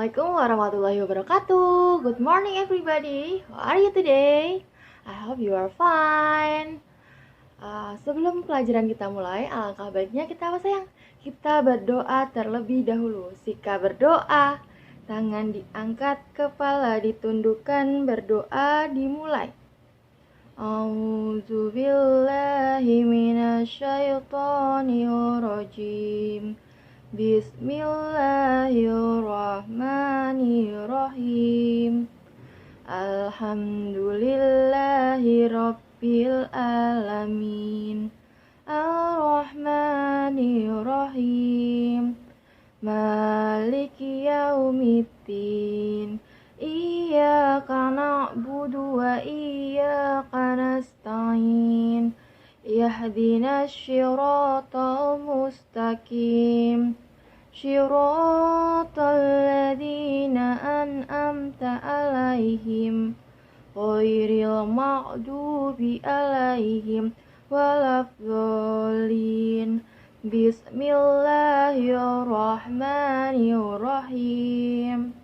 Assalamualaikum warahmatullahi wabarakatuh. Good morning everybody. How are you today? I hope you are fine. Sebelum pelajaran kita mulai, alangkah baiknya kita apa sayang? Kita berdoa terlebih dahulu. Sika berdoa, tangan diangkat, kepala ditundukkan, berdoa dimulai. A'udzu billahi minasyaitonir rajim. Bismillahirrahmanirrahim. Alhamdulillahi rabbil alamin. Ar-Rahmanir-Rahim. Maliki yaumiddin. Iyyaka na'budu wa iyyaka nasta'in. Ihdinas syiratal mustaqim. Syiratal ladzina an'amta alaihim ghairil maghdubi alaihim waladdallin. Bismillahirrahmanirrahim.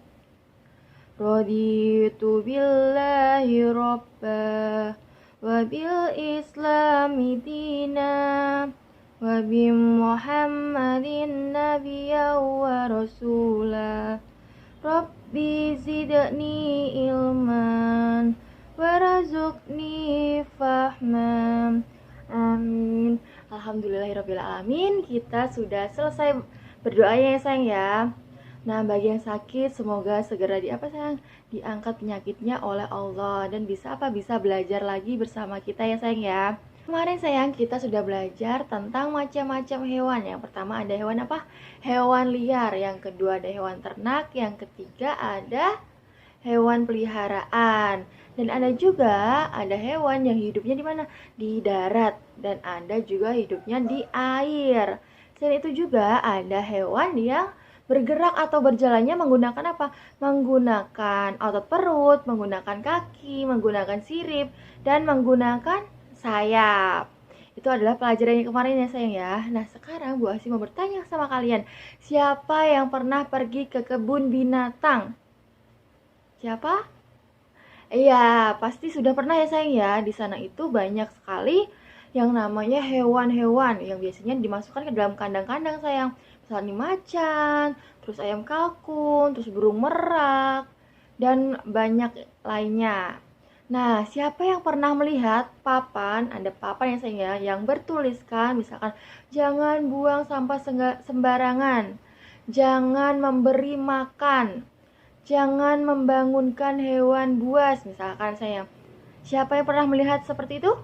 Raditu billahi rabbah wa bil islami dina wa bi muhammadin nabiyya wa rasula. Rabbi zidni ilman warazukni fahman. Amin. Alhamdulillahirabbil alamin. Kita sudah selesai berdoanya ya sayang ya. Nah, bagi yang sakit semoga segera diangkat penyakitnya oleh Allah dan bisa belajar lagi bersama kita ya sayang ya. Kemarin sayang kita sudah belajar tentang macam-macam hewan. Yang pertama ada hewan apa? Hewan liar. Yang kedua ada hewan ternak. Yang ketiga ada hewan peliharaan. Dan ada hewan yang hidupnya di mana? Di darat. Dan ada juga hidupnya di air. Selain itu juga ada hewan yang bergerak atau berjalannya menggunakan apa? Menggunakan otot perut, menggunakan kaki, menggunakan sirip, dan menggunakan sayap. Itu adalah pelajaran yang kemarin ya sayang ya. Nah sekarang Bu Asih mau bertanya sama kalian, siapa yang pernah pergi ke kebun binatang? Siapa? Iya, pasti sudah pernah ya sayang ya. Di sana itu banyak sekali yang namanya hewan-hewan yang biasanya dimasukkan ke dalam kandang-kandang sayang. Misalnya macan, terus ayam kalkun, terus burung merak, dan banyak lainnya. Nah, siapa yang pernah melihat papan, ada papan yang sayang ya, yang bertuliskan misalkan jangan buang sampah sembarangan, jangan memberi makan, jangan membangunkan hewan buas, misalkan sayang. Siapa yang pernah melihat seperti itu?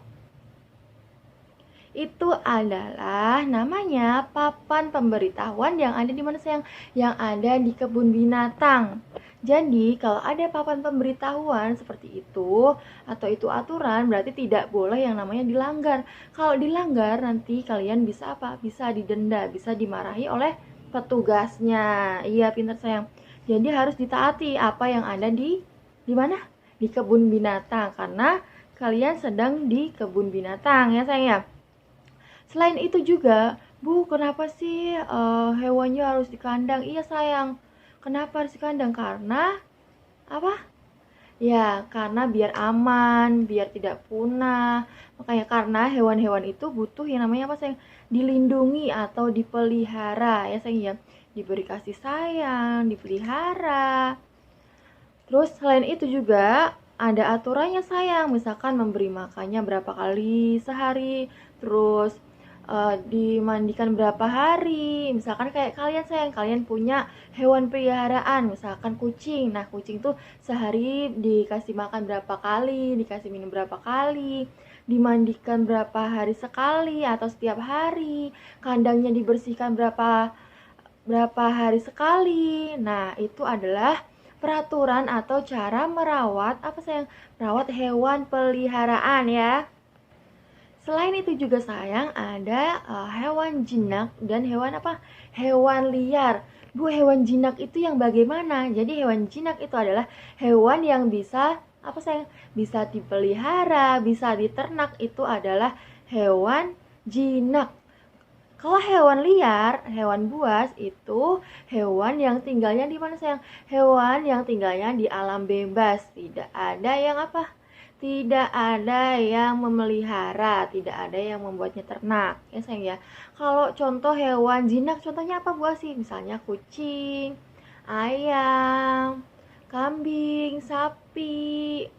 Itu adalah namanya papan pemberitahuan yang ada di mana sayang? Yang ada di kebun binatang. Jadi kalau ada papan pemberitahuan seperti itu atau itu aturan, berarti tidak boleh yang namanya dilanggar. Kalau dilanggar nanti kalian bisa apa? Bisa didenda, bisa dimarahi oleh petugasnya. Iya, pintar sayang. Jadi harus ditaati apa yang ada di mana? Di kebun binatang, karena kalian sedang di kebun binatang ya sayang ya. Selain itu juga, Bu, kenapa sih hewannya harus di kandang? Iya sayang, kenapa harus di kandang? Karena apa? Ya, karena biar aman, biar tidak punah. Makanya karena hewan-hewan itu butuh yang namanya apa sayang? Dilindungi atau dipelihara ya sayang ya. Diberi kasih sayang, dipelihara. Terus selain itu juga ada aturannya sayang. Misalkan memberi makannya berapa kali sehari, terus dimandikan berapa hari. Misalkan kayak kalian sayang, kalian punya hewan peliharaan, misalkan kucing. Nah kucing tuh sehari dikasih makan berapa kali, dikasih minum berapa kali, dimandikan berapa hari sekali atau setiap hari, kandangnya dibersihkan berapa hari sekali. Nah itu adalah peraturan atau cara merawat merawat hewan peliharaan ya. Selain itu juga sayang ada hewan jinak dan hewan apa? Hewan liar. Bu, hewan jinak itu yang bagaimana? Jadi hewan jinak itu adalah hewan yang bisa bisa dipelihara, bisa diternak, itu adalah hewan jinak. Kalau hewan liar, hewan buas itu hewan yang tinggalnya di mana sayang? Hewan yang tinggalnya di alam bebas, tidak ada yang apa? Tidak ada yang memelihara, tidak ada yang membuatnya ternak. Ya sayang ya. Kalau contoh hewan jinak, contohnya apa buas sih? Misalnya kucing, ayam, kambing, sapi,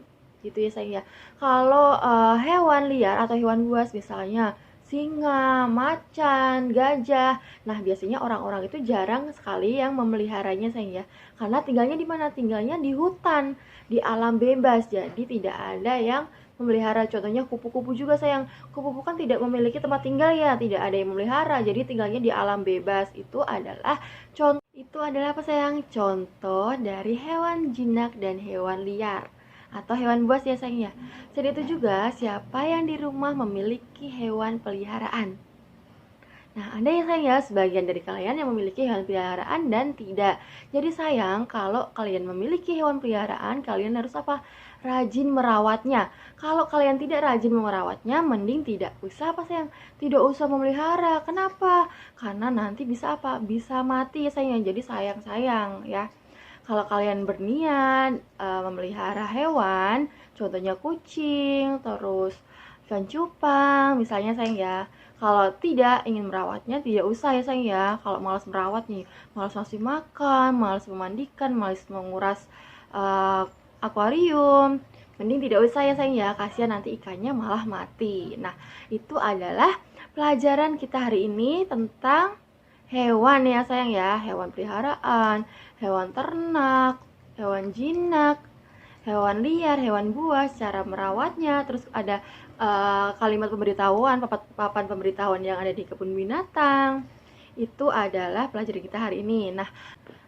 gitu ya sayang ya. Kalau hewan liar atau hewan buas misalnya singa, macan, gajah. Nah, biasanya orang-orang itu jarang sekali yang memeliharanya sayang ya. Karena tinggalnya di mana? Tinggalnya di hutan, di alam bebas. Jadi tidak ada yang memelihara. Contohnya kupu-kupu juga sayang. Kupu-kupu kan tidak memiliki tempat tinggal ya, tidak ada yang memelihara. Jadi tinggalnya di alam bebas. Itu adalah apa sayang? Contoh dari hewan jinak dan hewan liar atau hewan buas ya sayang ya. Selain itu juga siapa yang di rumah memiliki hewan peliharaan? Nah, ada yang sayang ya, sebagian dari kalian yang memiliki hewan peliharaan dan tidak. Jadi sayang, kalau kalian memiliki hewan peliharaan, kalian harus apa? Rajin merawatnya. Kalau kalian tidak rajin merawatnya, mending tidak usah apa sayang? Tidak usah memelihara. Kenapa? Karena nanti bisa apa? Bisa mati ya sayang. Jadi sayang-sayang ya. Kalau kalian berniat memelihara hewan, contohnya kucing, terus ikan cupang, misalnya sayang ya. Kalau tidak ingin merawatnya, tidak usah ya sayang ya. Kalau malas merawat nih, malas ngasih makan, malas memandikan, malas menguras eh, akuarium, mending tidak usah ya sayang ya. Kasihan nanti ikannya malah mati. Nah, itu adalah pelajaran kita hari ini tentang hewan ya sayang ya, hewan peliharaan, hewan ternak, hewan jinak, hewan liar, hewan buas, cara merawatnya, terus ada kalimat pemberitahuan, papan pemberitahuan yang ada di kebun binatang. Itu adalah pelajaran kita hari ini. Nah,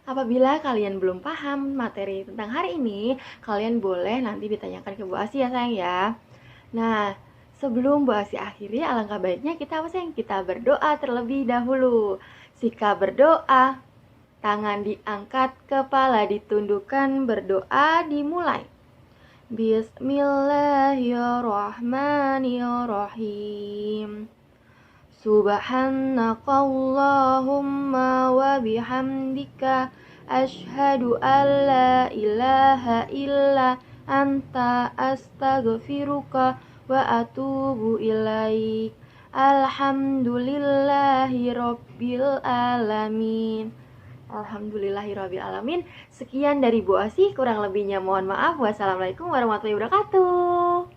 apabila kalian belum paham materi tentang hari ini, kalian boleh nanti ditanyakan ke Bu Asy ya sayang ya. Nah, sebelum Bu Asy akhiri, alangkah baiknya kita apa sayang? Kita berdoa terlebih dahulu. Sikap berdoa, tangan diangkat, kepala ditundukkan, berdoa dimulai. Bismillahirrahmanirrahim. Subhanakallahumma wa bihamdika asyhadu an la ilaha illa anta astaghfiruka wa atubu ilaik. Alhamdulillahi rabbil alamin. Alhamdulillahirabbil alamin. Sekian dari Bu Asy, kurang lebihnya mohon maaf. Wassalamualaikum warahmatullahi wabarakatuh.